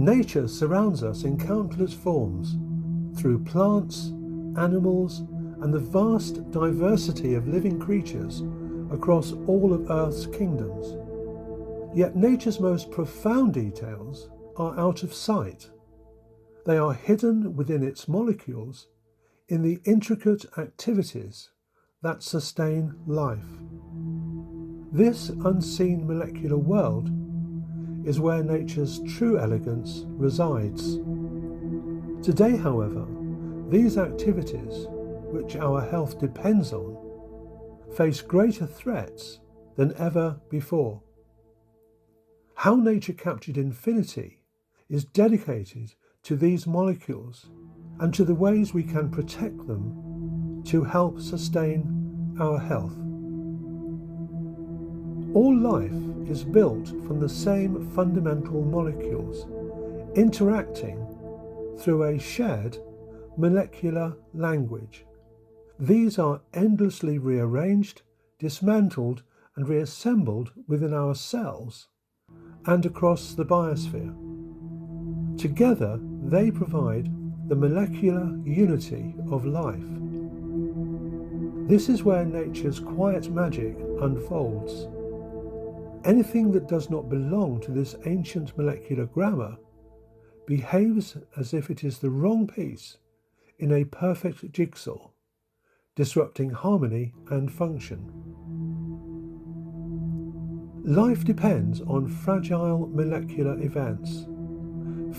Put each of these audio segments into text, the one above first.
Nature surrounds us in countless forms, through plants, animals, and the vast diversity of living creatures across all of Earth's kingdoms. Yet nature's most profound details are out of sight. They are hidden within its molecules in the intricate activities that sustain life. This unseen molecular world is where nature's true elegance resides. Today, however, these activities, which our health depends on, face greater threats than ever before. How Nature Captured Infinity is dedicated to these molecules and to the ways we can protect them to help sustain our health. All life is built from the same fundamental molecules, interacting through a shared molecular language. These are endlessly rearranged, dismantled, and reassembled within our cells and across the biosphere. Together, they provide the molecular unity of life. This is where nature's quiet magic unfolds. Anything that does not belong to this ancient molecular grammar behaves as if it is the wrong piece in a perfect jigsaw, disrupting harmony and function. Life depends on fragile molecular events,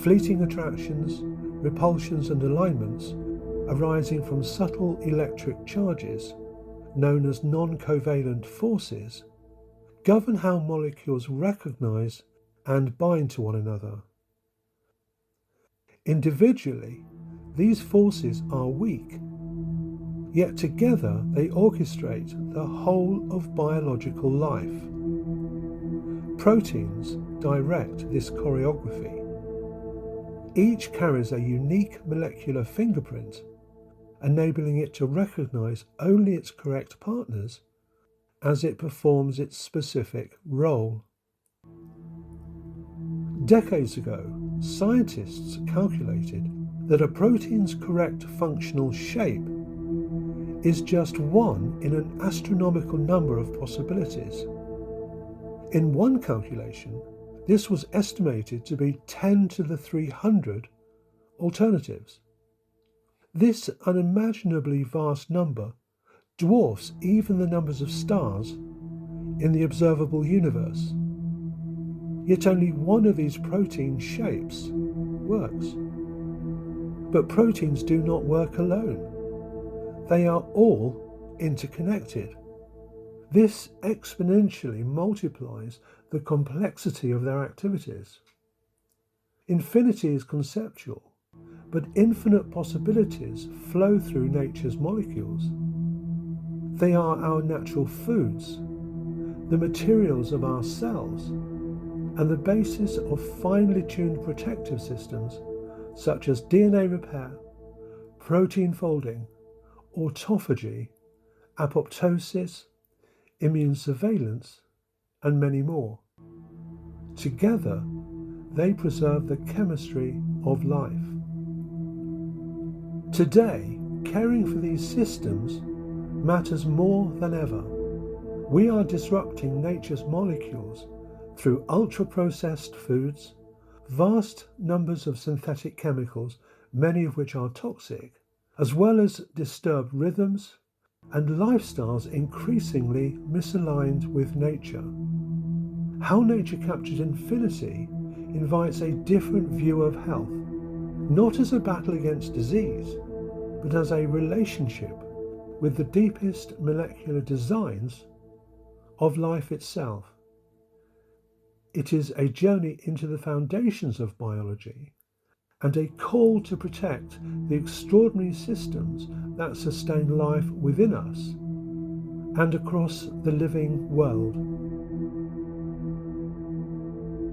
fleeting attractions, repulsions and alignments arising from subtle electric charges, known as non-covalent forces, govern how molecules recognize and bind to one another. Individually, these forces are weak, yet together they orchestrate the whole of biological life. Proteins direct this choreography. Each carries a unique molecular fingerprint, enabling it to recognize only its correct partners as it performs its specific role. Decades ago, scientists calculated that a protein's correct functional shape is just one in an astronomical number of possibilities. In one calculation, this was estimated to be 10 to the 300 alternatives. This unimaginably vast number dwarfs even the numbers of stars in the observable universe. Yet only one of these protein shapes works. But proteins do not work alone. They are all interconnected. This exponentially multiplies the complexity of their activities. Infinity is conceptual, but infinite possibilities flow through nature's molecules. They are our natural foods, the materials of our cells, and the basis of finely tuned protective systems such as DNA repair, protein folding, autophagy, apoptosis, immune surveillance, and many more. Together, they preserve the chemistry of life. Today, caring for these systems matters more than ever. We are disrupting nature's molecules through ultra-processed foods, vast numbers of synthetic chemicals, many of which are toxic, as well as disturbed rhythms and lifestyles increasingly misaligned with nature. How Nature Captured Infinity invites a different view of health, not as a battle against disease, but as a relationship with the deepest molecular designs of life itself. It is a journey into the foundations of biology and a call to protect the extraordinary systems that sustain life within us and across the living world.